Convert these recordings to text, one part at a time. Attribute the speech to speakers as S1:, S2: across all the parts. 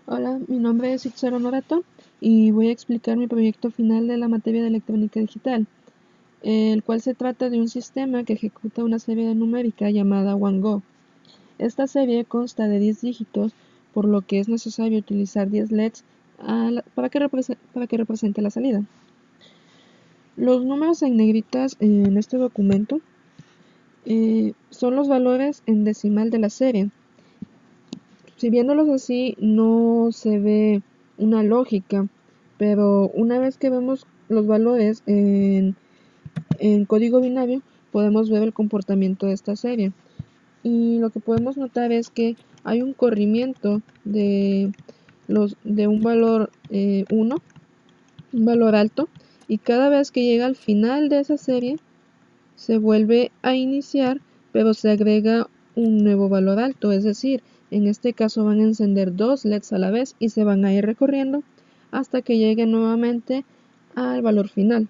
S1: Hola, mi nombre es Itzel Honorato y voy a explicar mi proyecto final de la materia de electrónica digital, el cual se trata de un sistema que ejecuta una serie numérica llamada OneGo. Esta serie consta de 10 dígitos, por lo que es necesario utilizar 10 LEDs para que represente la salida. Los números en negritas en este documento son los valores en decimal de la serie. Si viéndolos así no se ve una lógica, pero una vez que vemos los valores en código binario, podemos ver el comportamiento de esta serie. Y lo que podemos notar es que hay un corrimiento de un valor 1, un valor alto, y cada vez que llega al final de esa serie, se vuelve a iniciar, pero se agrega un nuevo valor alto, es decir, en este caso van a encender dos LEDs a la vez y se van a ir recorriendo hasta que llegue nuevamente al valor final.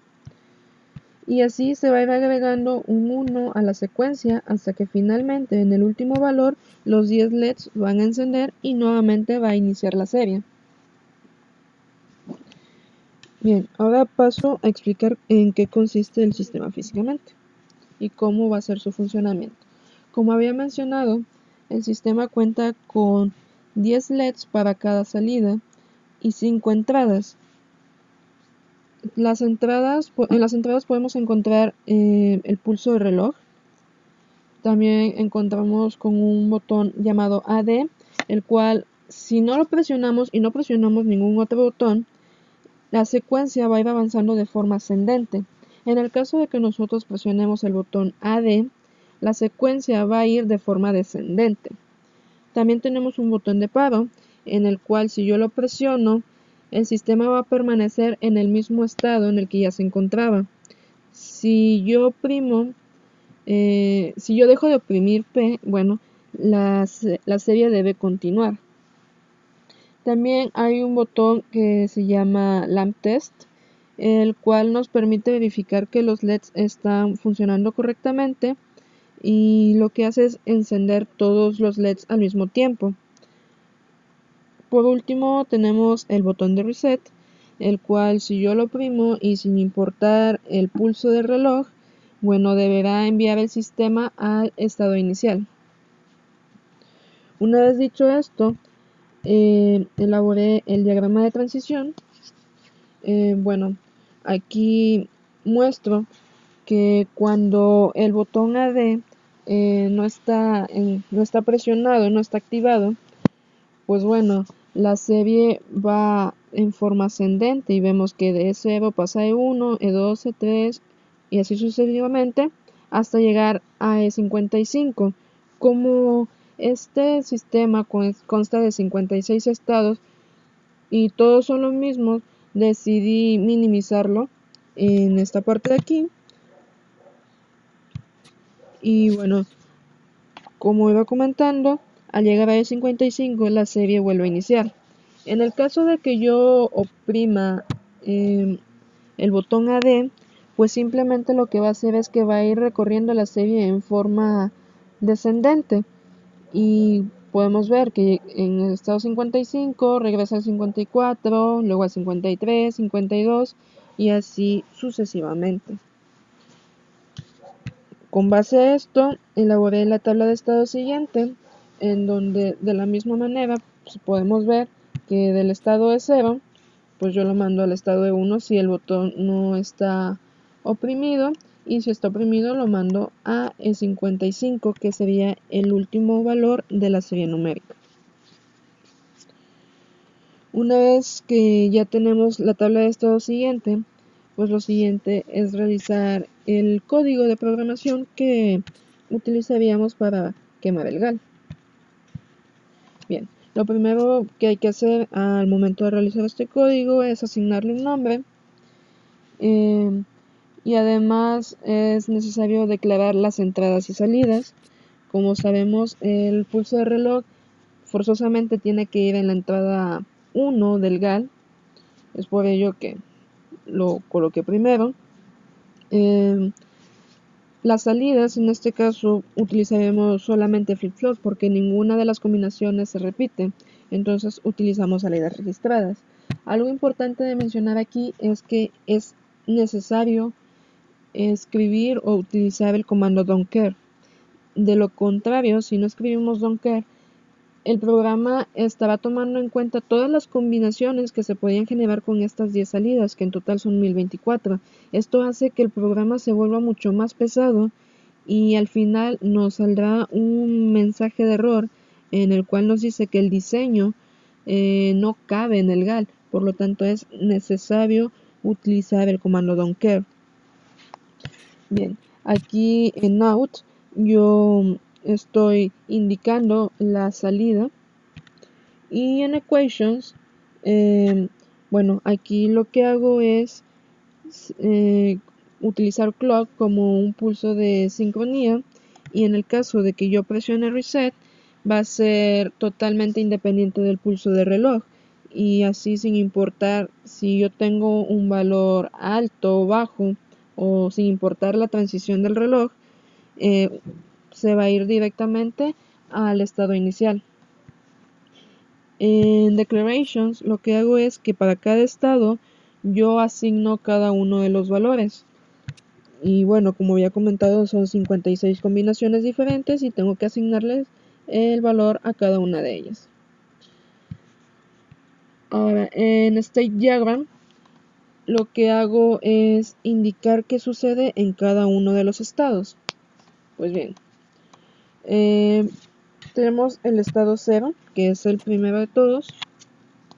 S1: Y así se va a ir agregando un 1 a la secuencia hasta que finalmente en el último valor los 10 LEDs van a encender y nuevamente va a iniciar la serie. Bien, ahora paso a explicar en qué consiste el sistema físicamente y cómo va a ser su funcionamiento. Como había mencionado, el sistema cuenta con 10 LEDs para cada salida y 5 entradas. En las entradas podemos encontrar el pulso de reloj. También encontramos con un botón llamado AD, el cual si no lo presionamos y no presionamos ningún otro botón, la secuencia va a ir avanzando de forma ascendente. En el caso de que nosotros presionemos el botón AD, la secuencia va a ir de forma descendente. También tenemos un botón de paro, en el cual si yo lo presiono, el sistema va a permanecer en el mismo estado en el que ya se encontraba. Si yo dejo de oprimir P, bueno, la serie debe continuar. También hay un botón que se llama Lamp Test, el cual nos permite verificar que los LEDs están funcionando correctamente y lo que hace es encender todos los LEDs al mismo tiempo. Por último tenemos el botón de Reset, el cual si yo lo oprimo y sin importar el pulso del reloj, bueno, deberá enviar el sistema al estado inicial. Una vez dicho esto, elaboré el diagrama de transición. Bueno, aquí muestro que cuando el botón AD no está presionado, no está activado, pues bueno, la serie va en forma ascendente y vemos que de E0 pasa a E1, E2, E3 y así sucesivamente hasta llegar a E55. Como este sistema consta de 56 estados y todos son los mismos, decidí minimizarlo en esta parte de aquí. Y bueno, como iba comentando, al llegar a E55 la serie vuelve a iniciar. En el caso de que yo oprima el botón AD, pues simplemente lo que va a hacer es que va a ir recorriendo la serie en forma descendente. Y podemos ver que en el estado 55 regresa al 54, luego al 53, 52 y así sucesivamente. Con base a esto, elaboré la tabla de estado siguiente, en donde de la misma manera pues, podemos ver que del estado de 0, pues yo lo mando al estado de 1 si el botón no está oprimido, y si está oprimido lo mando a E55, que sería el último valor de la serie numérica. Una vez que ya tenemos la tabla de estado siguiente, pues lo siguiente es realizar el código de programación que utilizaríamos para quemar el GAL. Bien, lo primero que hay que hacer al momento de realizar este código es asignarle un nombre, y además es necesario declarar las entradas y salidas. Como sabemos, el pulso de reloj forzosamente tiene que ir en la entrada 1 del GAL, es por ello que lo coloqué primero. Las salidas, en este caso utilizaremos solamente flip-flop porque ninguna de las combinaciones se repite. entonces utilizamos salidas registradas. Algo importante de mencionar aquí es que es necesario escribir o utilizar el comando don't care. De lo contrario, si no escribimos don't care, el programa estará tomando en cuenta todas las combinaciones que se podían generar con estas 10 salidas, que en total son 1024. Esto hace que el programa se vuelva mucho más pesado y al final nos saldrá un mensaje de error en el cual nos dice que el diseño no cabe en el GAL. Por lo tanto, es necesario utilizar el comando don't care. Bien, aquí en out yo estoy indicando la salida y en equations, bueno, aquí lo que hago es utilizar clock como un pulso de sincronía, y en el caso de que yo presione reset va a ser totalmente independiente del pulso de reloj, y así sin importar si yo tengo un valor alto o bajo, o sin importar la transición del reloj, se va a ir directamente al estado inicial. En declarations lo que hago es que para cada estado yo asigno cada uno de los valores. Y bueno, como había comentado, son 56 combinaciones diferentes y tengo que asignarles el valor a cada una de ellas. Ahora, en State Diagram, lo que hago es indicar qué sucede en cada uno de los estados. Pues bien, tenemos el estado 0, que es el primero de todos,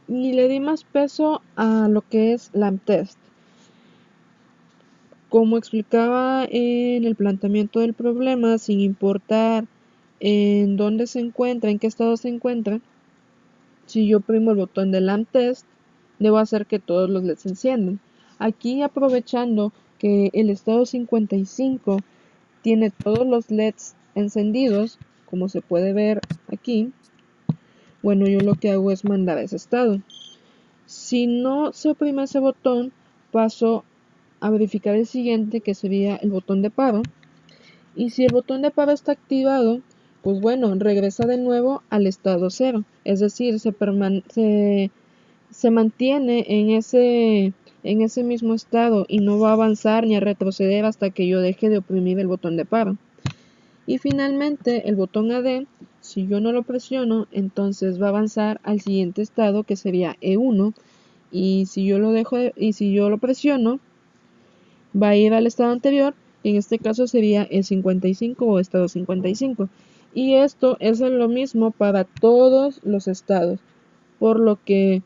S1: y le di más peso a lo que es LAMP test. Como explicaba en el planteamiento del problema, sin importar en dónde se encuentra, en qué estado se encuentra, si yo oprimo el botón de LAMP test, debo hacer que todos los LEDs se enciendan. Aquí, aprovechando que el estado 55 tiene todos los LEDs encendidos, como se puede ver aquí, bueno, yo lo que hago es mandar a ese estado. Si no se oprime ese botón, paso a verificar el siguiente, que sería el botón de paro, y si el botón de paro está activado, pues bueno, regresa de nuevo al estado 0, es decir, se mantiene en ese mismo estado y no va a avanzar ni a retroceder hasta que yo deje de oprimir el botón de paro. Y finalmente el botón AD, si yo no lo presiono, entonces va a avanzar al siguiente estado, que sería E1, y si yo lo presiono, va a ir al estado anterior, en este caso sería el 55 o estado 55. Y esto es lo mismo para todos los estados, por lo que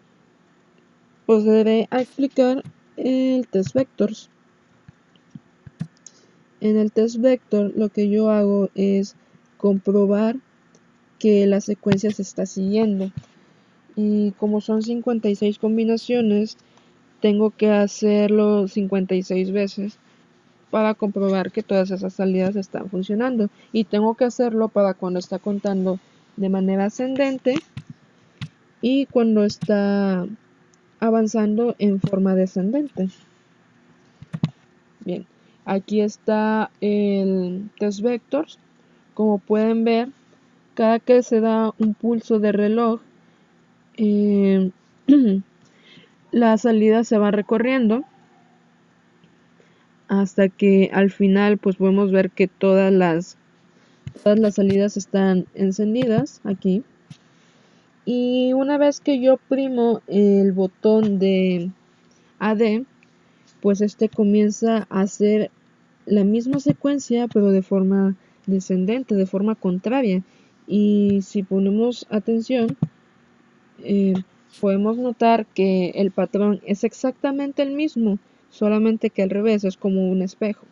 S1: procederé a explicar el test vectors. En el test vector lo que yo hago es comprobar que la secuencia se está siguiendo, y como son 56 combinaciones, tengo que hacerlo 56 veces para comprobar que todas esas salidas están funcionando, y tengo que hacerlo para cuando está contando de manera ascendente y cuando está avanzando en forma descendente. Bien, aquí está el test vectors. Como pueden ver, cada que se da un pulso de reloj, la salida se va recorriendo hasta que al final pues podemos ver que todas las salidas están encendidas aquí. Y una vez que yo oprimo el botón de AD, pues este comienza a hacer la misma secuencia pero de forma descendente, de forma contraria. Y si ponemos atención, podemos notar que el patrón es exactamente el mismo, solamente que al revés, es como un espejo.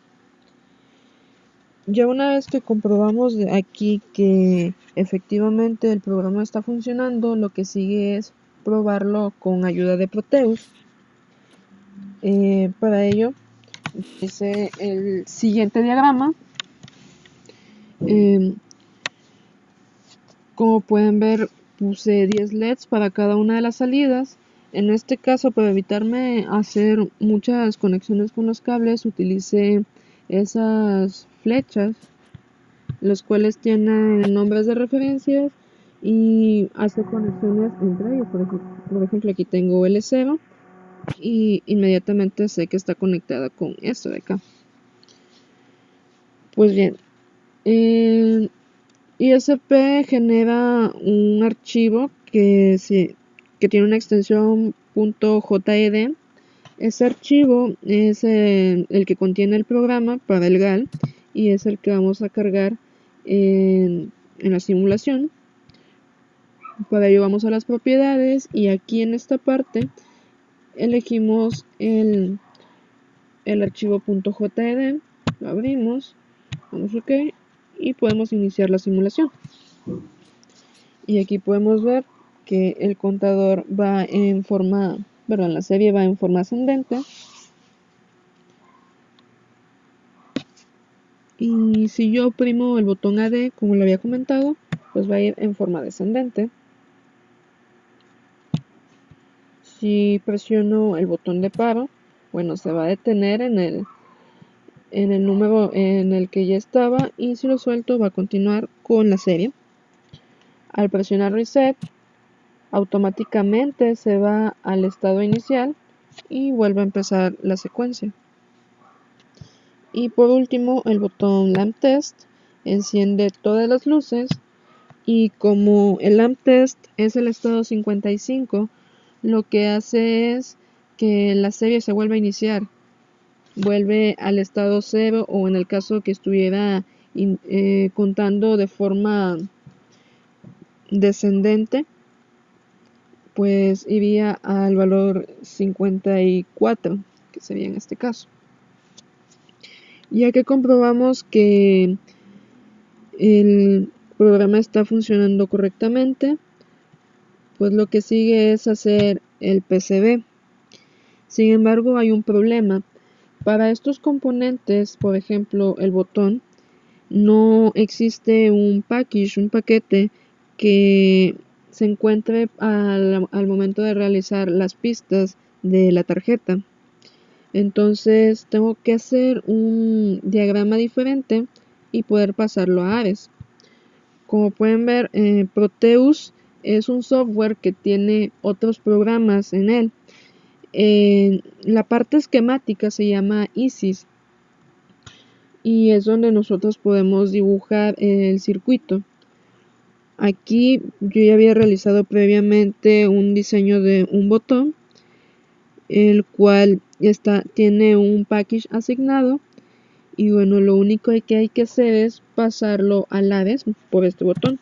S1: Ya una vez que comprobamos aquí que efectivamente el programa está funcionando, lo que sigue es probarlo con ayuda de Proteus. Para ello hice el siguiente diagrama. Como pueden ver, puse 10 LEDs para cada una de las salidas. En este caso, para evitarme hacer muchas conexiones con los cables, utilicé esas flechas, los cuales tienen nombres de referencias, y hace conexiones entre ellos. Por ejemplo, aquí tengo L0 y inmediatamente sé que está conectada con esto de acá. Pues bien, ISP genera un archivo que tiene una extensión .jd. Ese archivo es el que contiene el programa para el GAL y es el que vamos a cargar en la simulación. Para ello vamos a las propiedades y aquí en esta parte elegimos el archivo .jd, lo abrimos, damos OK y podemos iniciar la simulación. Y aquí podemos ver que el contador va en forma, perdón, la serie va en forma ascendente. Y si yo oprimo el botón AD, como lo había comentado, pues va a ir en forma descendente. Si presiono el botón de paro, bueno, se va a detener en el número en el que ya estaba, y si lo suelto va a continuar con la serie. Al presionar reset, automáticamente se va al estado inicial y vuelve a empezar la secuencia. Y por último, el botón Lamp Test enciende todas las luces, y como el Lamp Test es el estado 55, lo que hace es que la serie se vuelva a iniciar, vuelve al estado 0, o en el caso que estuviera contando de forma descendente, pues iría al valor 54, que sería en este caso. Ya que comprobamos que el programa está funcionando correctamente, pues lo que sigue es hacer el PCB. Sin embargo, hay un problema. Para estos componentes, por ejemplo, el botón, no existe un paquete que se encuentre al momento de realizar las pistas de la tarjeta. Entonces tengo que hacer un diagrama diferente y poder pasarlo a Ares. Como pueden ver, Proteus es un software que tiene otros programas en él. La parte esquemática se llama ISIS y es donde nosotros podemos dibujar el circuito. Aquí yo ya había realizado previamente un diseño de un botón, el cual tiene un package asignado, y bueno, lo único que hay que hacer es pasarlo a la vez por este botón.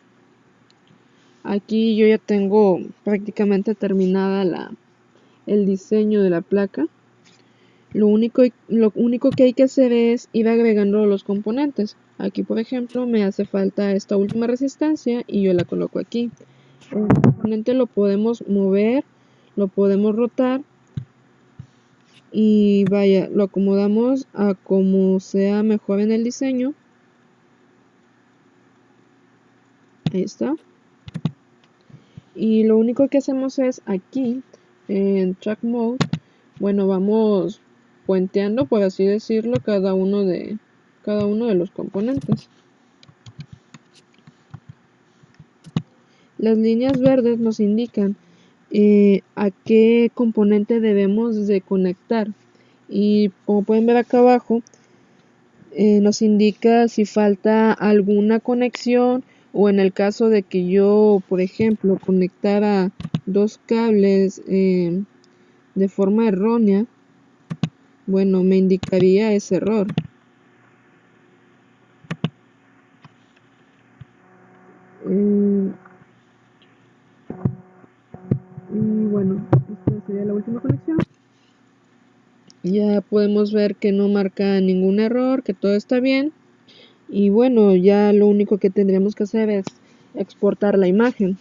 S1: Aquí yo ya tengo prácticamente terminada el diseño de la placa. Lo único que hay que hacer es ir agregando los componentes. Aquí, por ejemplo, me hace falta esta última resistencia y yo la coloco aquí. El componente lo podemos mover, lo podemos rotar y vaya, lo acomodamos a como sea mejor en el diseño. Ahí está. Y lo único que hacemos es aquí en Track Mode, bueno, vamos puenteando, por así decirlo, cada uno de los componentes. Las líneas verdes nos indican a qué componente debemos de conectar, y como pueden ver acá abajo, nos indica si falta alguna conexión, o en el caso de que yo, por ejemplo, conectara dos cables de forma errónea, bueno, me indicaría ese error. Y bueno, esta sería la última conexión. Ya podemos ver que no marca ningún error, que todo está bien. Y bueno, ya lo único que tendríamos que hacer es exportar la imagen.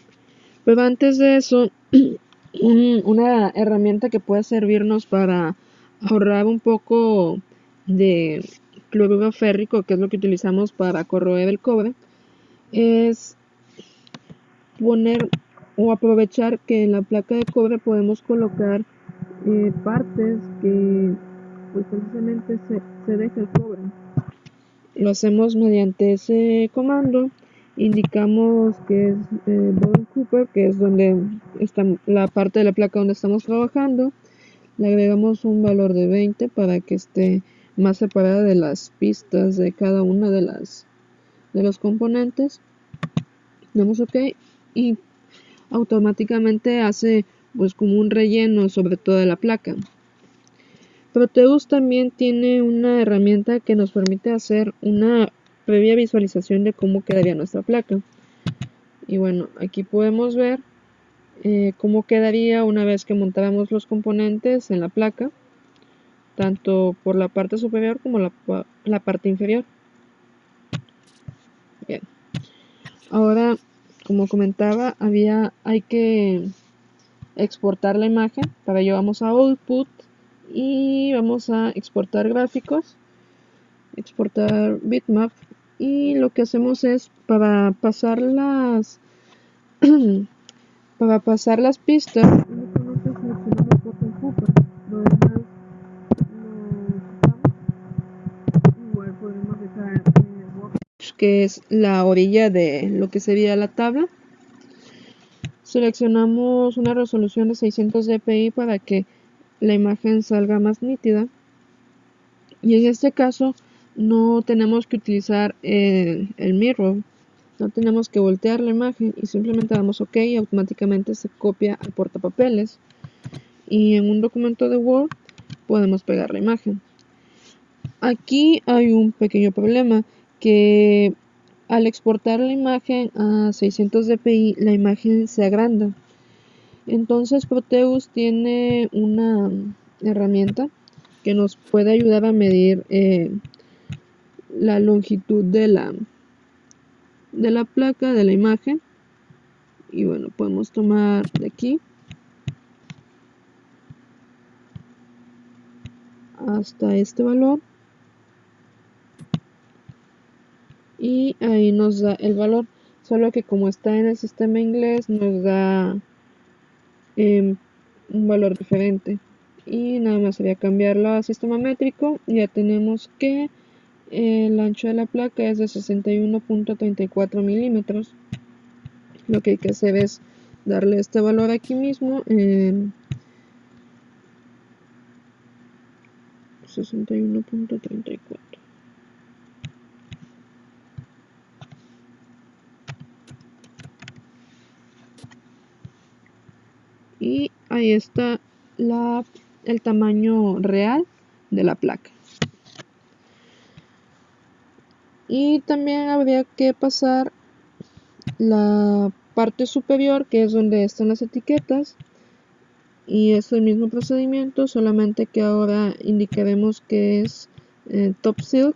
S1: Pero antes de eso, una herramienta que puede servirnos para ahorrar un poco de cloruro férrico, que es lo que utilizamos para corroer el cobre, es poner o aprovechar que en la placa de cobre podemos colocar partes que pues precisamente se deja el cobre. Lo hacemos mediante ese comando, indicamos que es Bode Cooper, que es donde está la parte de la placa donde estamos trabajando. Le agregamos un valor de 20 para que esté más separada de las pistas de cada una de los componentes. Damos OK y automáticamente hace pues como un relleno sobre toda la placa. Proteus también tiene una herramienta que nos permite hacer una previa visualización de cómo quedaría nuestra placa. Y bueno, aquí podemos ver cómo quedaría una vez que montáramos los componentes en la placa, tanto por la parte superior como la parte inferior. Bien. Ahora, como comentaba, hay que exportar la imagen. Para ello vamos a Output y vamos a exportar gráficos, exportar bitmap, y lo que hacemos es para pasar las pistas únicamente seleccionamos Bode Cooper. Lo demás igual podemos dejar que es la orilla de lo que sería la tabla. Seleccionamos una resolución de 600 dpi para que la imagen salga más nítida, y en este caso no tenemos que utilizar el mirror, no tenemos que voltear la imagen y simplemente damos OK y automáticamente se copia al portapapeles, y en un documento de Word podemos pegar la imagen. Aquí hay un pequeño problema, que al exportar la imagen a 600 dpi la imagen se agranda. Entonces Proteus tiene una herramienta que nos puede ayudar a medir la longitud de la placa de la imagen. Y bueno, podemos tomar de aquí hasta este valor y ahí nos da el valor, solo que como está en el sistema inglés nos da un valor diferente, y nada más sería cambiarlo a sistema métrico. Ya tenemos que el ancho de la placa es de 61.34 milímetros. Lo que hay que hacer es darle este valor aquí mismo, 61.34. Y ahí está el tamaño real de la placa. Y también habría que pasar la parte superior, que es donde están las etiquetas, y es el mismo procedimiento, solamente que ahora indicaremos que es Top Silk.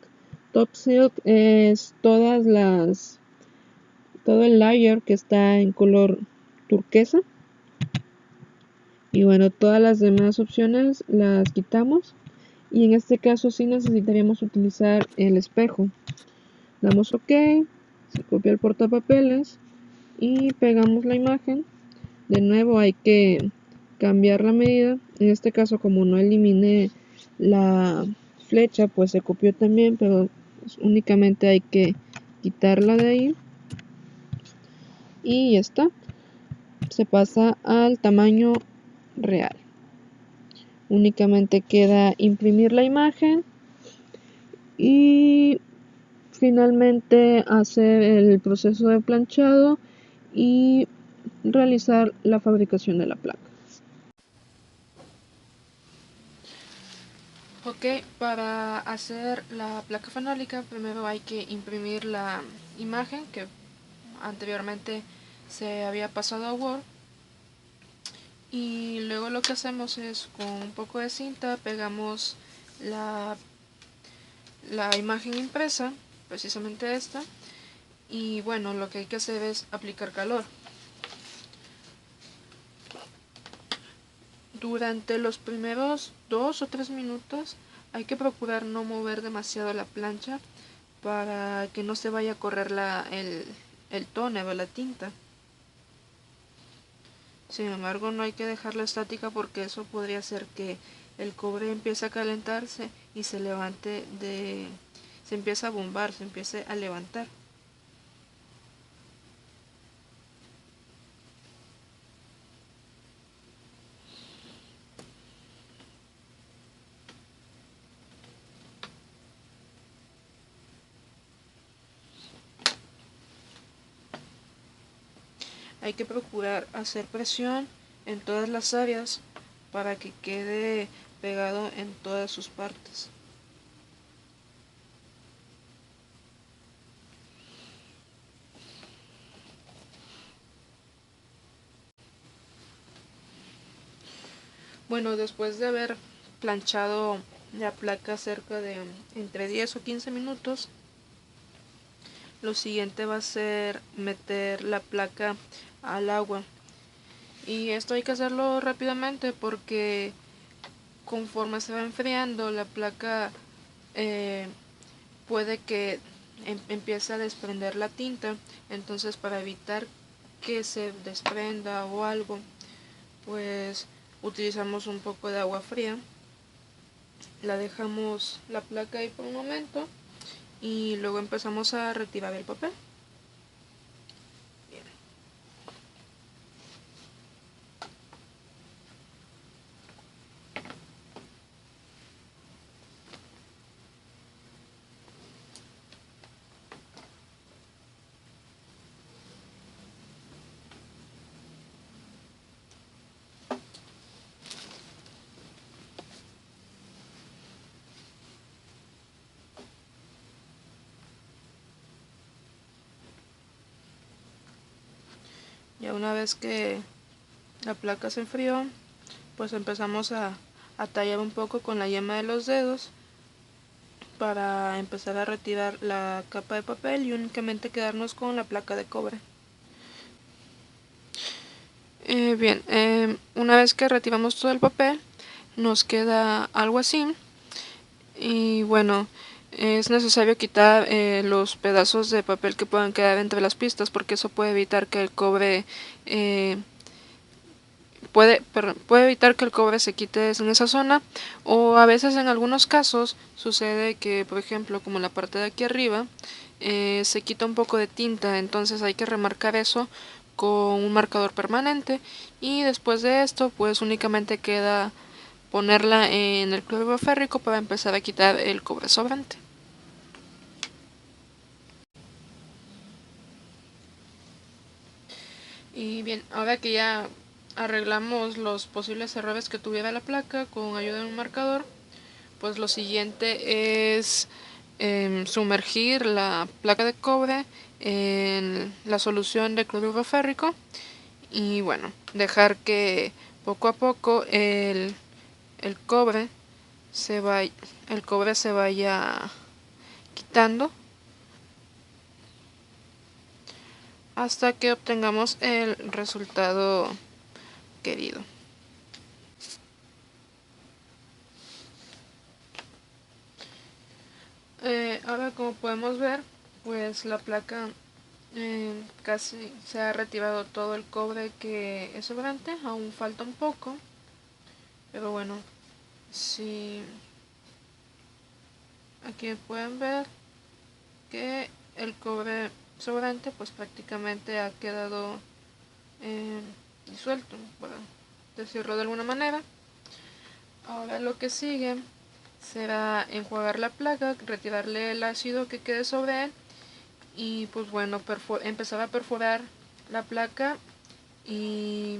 S1: Top Silk es todo el layer que está en color turquesa, y bueno, todas las demás opciones las quitamos, y en este caso sí necesitaríamos utilizar el espejo. Damos OK, se copia el portapapeles y pegamos la imagen. De nuevo hay que cambiar la medida. En este caso, como no eliminé la flecha, pues se copió también, pero únicamente hay que quitarla de ahí y ya está. Se pasa al tamaño real. Únicamente queda imprimir la imagen y finalmente hacer el proceso de planchado y realizar la fabricación de la placa. Ok, para hacer la placa fenólica primero hay que imprimir la imagen que anteriormente se había pasado a Word, y luego lo que hacemos es con un poco de cinta pegamos la imagen impresa, precisamente esta, y bueno, lo que hay que hacer es aplicar calor. Durante los primeros 2 o 3 minutos hay que procurar no mover demasiado la plancha para que no se vaya a correr el tóner o la tinta. Sin embargo, no hay que dejarla estática porque eso podría hacer que el cobre empiece a calentarse y se empiece a bombar, se empiece a levantar. hay que procurar hacer presión en todas las áreas para que quede pegado en todas sus partes. Bueno, después de haber planchado la placa cerca de entre 10 o 15 minutos, lo siguiente va a ser meter la placa al agua. Y esto hay que hacerlo rápidamente porque conforme se va enfriando la placa puede que empiece a desprender la tinta. Entonces, para evitar que se desprenda o algo, pues utilizamos un poco de agua fría, la dejamos la placa ahí por un momento y luego empezamos a retirar el papel. Bien. Ya una vez que la placa se enfrió, pues empezamos a tallar un poco con la yema de los dedos para empezar a retirar la capa de papel y únicamente quedarnos con la placa de cobre. Bien, una vez que retiramos todo el papel, nos queda algo así. Y bueno, es necesario quitar los pedazos de papel que puedan quedar entre las pistas porque eso puede evitar que el cobre puede evitar que el cobre se quite en esa zona, o a veces en algunos casos sucede que, por ejemplo, como la parte de aquí arriba, se quita un poco de tinta, entonces hay que remarcar eso con un marcador permanente y después de esto pues únicamente queda ponerla en el cloruro férrico para empezar a quitar el cobre sobrante. Y bien, ahora que ya arreglamos los posibles errores que tuviera la placa con ayuda de un marcador, pues lo siguiente es sumergir la placa de cobre en la solución de cloruro férrico y bueno, dejar que poco a poco el cobre se vaya, el cobre se vaya quitando hasta que obtengamos el resultado querido. Ahora como podemos ver, pues la placa casi se ha retirado todo el cobre que es sobrante, aún falta un poco, pero bueno, si aquí pueden ver que el cobre sobrante pues prácticamente ha quedado disuelto, por decirlo de alguna manera. Ahora lo que sigue será enjuagar la placa, retirarle el ácido que quede sobre él y pues bueno, empezar a perforar la placa y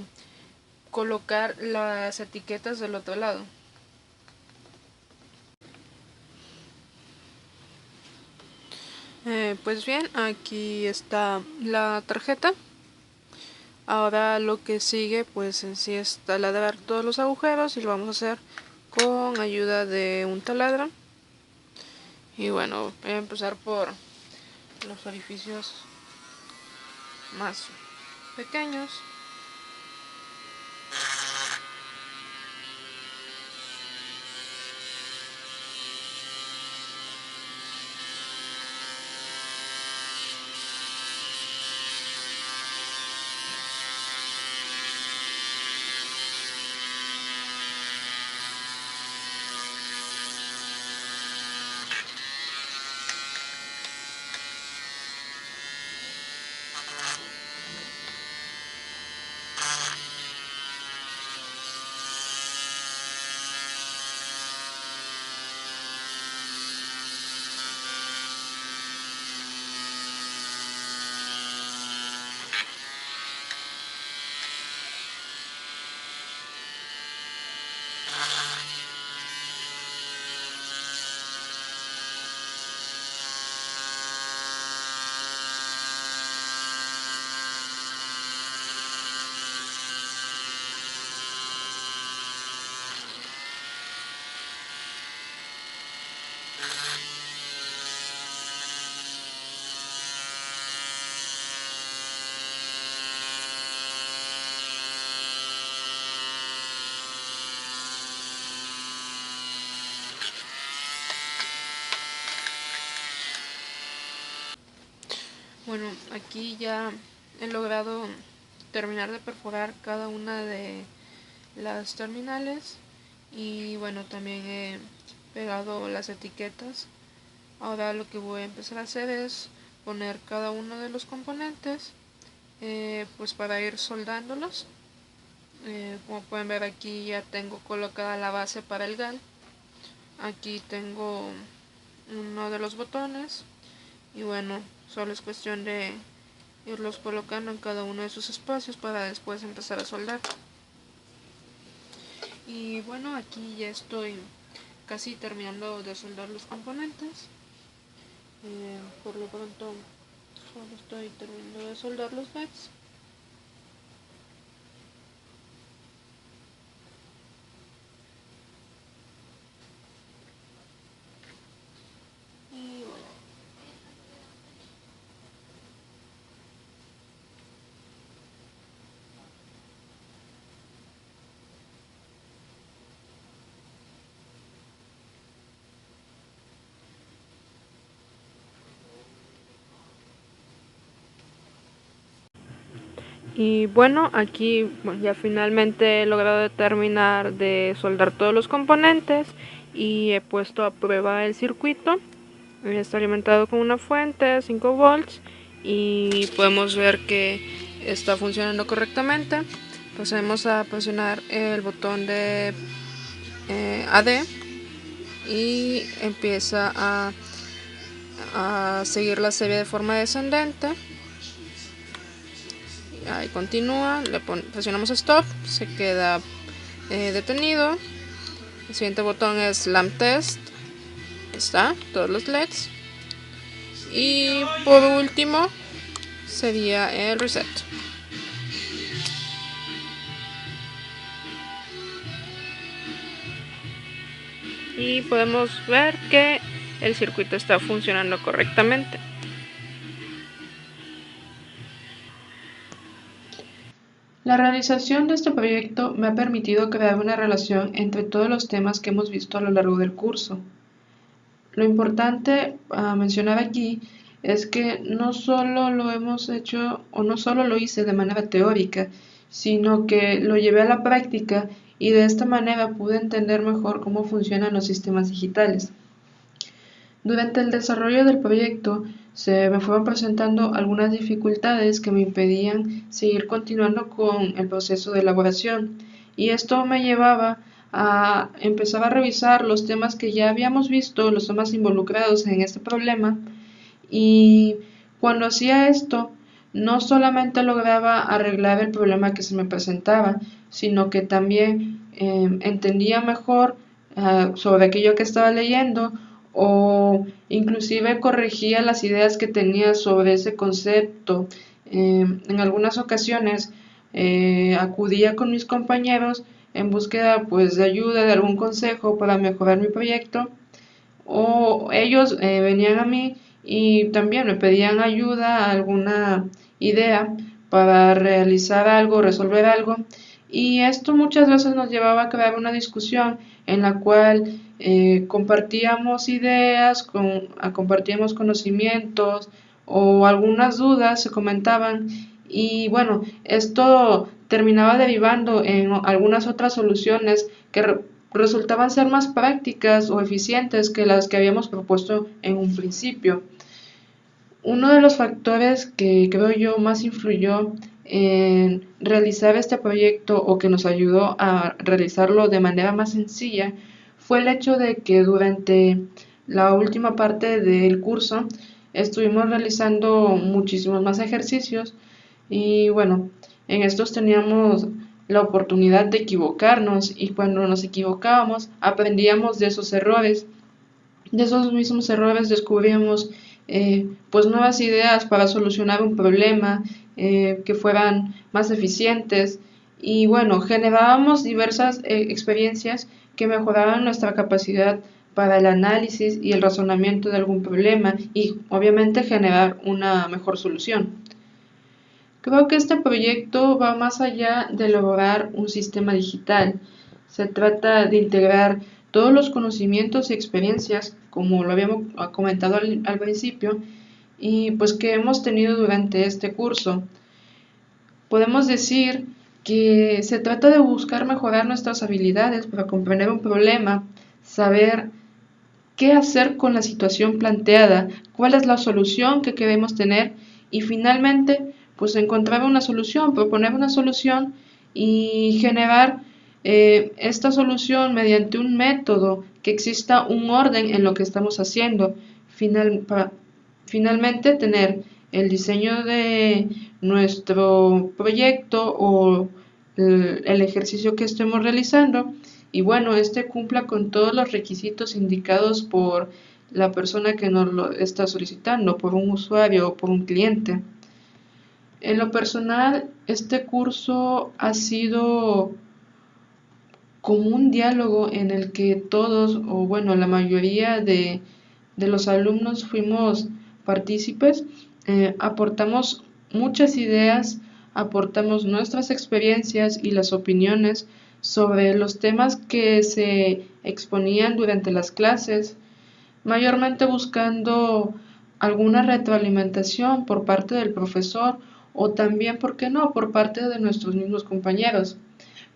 S1: colocar las etiquetas del otro lado. Pues bien, aquí está la tarjeta. Ahora lo que sigue pues en sí es taladrar todos los agujeros y lo vamos a hacer con ayuda de un taladro. Y bueno, voy a empezar por los orificios más pequeños. Bueno, aquí ya he logrado terminar de perforar cada una de las terminales y bueno, también he pegado las etiquetas. Ahora lo que voy a empezar a hacer es poner cada uno de los componentes pues para ir soldándolos. Como pueden ver, aquí ya tengo colocada la base para el GAL. Aquí tengo uno de los botones y bueno, solo es cuestión de irlos colocando en cada uno de sus espacios para después empezar a soldar. Y bueno, aquí ya estoy casi terminando de soldar los componentes. Por lo pronto solo estoy terminando de soldar los LEDs. Y bueno, y bueno, aquí ya finalmente he logrado terminar de soldar todos los componentes y he puesto a prueba el circuito. Está alimentado con una fuente 5 volts y podemos ver que está funcionando correctamente. Pasemos a presionar el botón de AD y empieza a seguir la serie de forma descendente. Ahí continúa, presionamos stop, se queda detenido. El siguiente botón es lamp test, está, todos los LEDs. Y por último sería el reset. Y podemos ver que el circuito está funcionando correctamente. La realización de este proyecto me ha permitido crear una relación entre todos los temas que hemos visto a lo largo del curso. Lo importante a mencionar aquí es que no solo lo hemos hecho o no solo lo hice de manera teórica, sino que lo llevé a la práctica y de esta manera pude entender mejor cómo funcionan los sistemas digitales. Durante el desarrollo del proyecto se me fueron presentando algunas dificultades que me impedían seguir continuando con el proceso de elaboración y esto me llevaba a empezar a revisar los temas que ya habíamos visto, los temas involucrados en este problema y cuando hacía esto no solamente lograba arreglar el problema que se me presentaba, sino que también entendía mejor sobre aquello que estaba leyendo o inclusive corregía las ideas que tenía sobre ese concepto. En algunas ocasiones acudía con mis compañeros en búsqueda pues de ayuda, de algún consejo para mejorar mi proyecto o ellos venían a mí y también me pedían ayuda, alguna idea para realizar algo, resolver algo y esto muchas veces nos llevaba a crear una discusión en la cual compartíamos ideas, compartíamos conocimientos o algunas dudas se comentaban y bueno, esto terminaba derivando en algunas otras soluciones que resultaban ser más prácticas o eficientes que las que habíamos propuesto en un principio. Uno de los factores que creo yo más influyó en realizar este proyecto o que nos ayudó a realizarlo de manera más sencilla fue el hecho de que durante la última parte del curso estuvimos realizando muchísimos más ejercicios y bueno, en estos teníamos la oportunidad de equivocarnos y cuando nos equivocábamos aprendíamos de esos errores. De esos mismos errores descubríamos pues nuevas ideas para solucionar un problema que fueran más eficientes y bueno, generábamos diversas experiencias que mejoraban nuestra capacidad para el análisis y el razonamiento de algún problema y obviamente generar una mejor solución. Creo que este proyecto va más allá de elaborar un sistema digital. Se trata de integrar todos los conocimientos y experiencias, como lo habíamos comentado al principio, y pues que hemos tenido durante este curso. Podemos decir que se trata de buscar mejorar nuestras habilidades para comprender un problema, saber qué hacer con la situación planteada, cuál es la solución que queremos tener y finalmente pues encontrar una solución, proponer una solución y generar esta solución mediante un método, que exista un orden en lo que estamos haciendo. Finalmente tener el diseño de nuestro proyecto o el ejercicio que estemos realizando y bueno, este cumpla con todos los requisitos indicados por la persona que nos lo está solicitando, por un usuario o por un cliente. En lo personal, este curso ha sido como un diálogo en el que todos, o bueno, la mayoría de los alumnos fuimos partícipes, aportamos muchas ideas, aportamos nuestras experiencias y las opiniones sobre los temas que se exponían durante las clases, mayormente buscando alguna retroalimentación por parte del profesor o también, ¿por qué no?, por parte de nuestros mismos compañeros.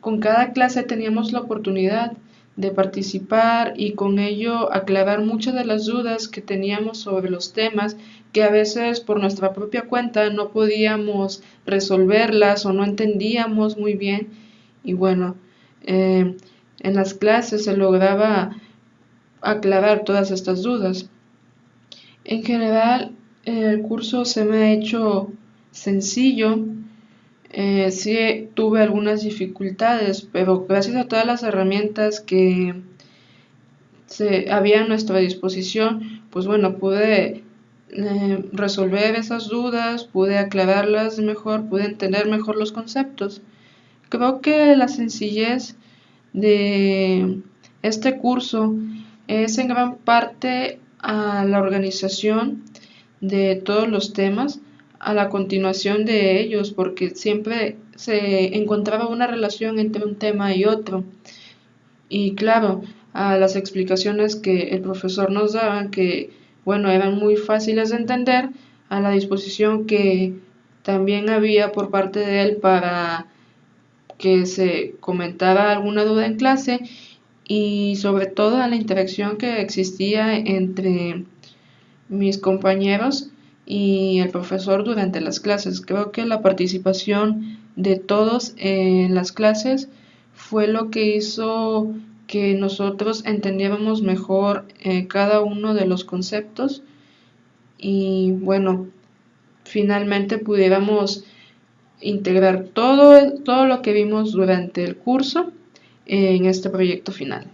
S1: Con cada clase teníamos la oportunidad de participar y con ello aclarar muchas de las dudas que teníamos sobre los temas que a veces por nuestra propia cuenta no podíamos resolverlas o no entendíamos muy bien. Y bueno, en las clases se lograba aclarar todas estas dudas. En general, el curso se me ha hecho sencillo. Sí tuve algunas dificultades, pero gracias a todas las herramientas que había a nuestra disposición, pues bueno, pude resolver esas dudas, pude aclararlas mejor, pude entender mejor los conceptos. Creo que la sencillez de este curso es en gran parte a la organización de todos los temas, a la continuación de ellos, porque siempre se encontraba una relación entre un tema y otro. Y claro, a las explicaciones que el profesor nos daba, que bueno, eran muy fáciles de entender, a la disposición que también había por parte de él para que se comentara alguna duda en clase y sobre todo a la interacción que existía entre mis compañeros y el profesor durante las clases. Creo que la participación de todos en las clases fue lo que hizo que nosotros entendiéramos mejor cada uno de los conceptos y bueno, finalmente pudiéramos integrar todo lo que vimos durante el curso en este proyecto final.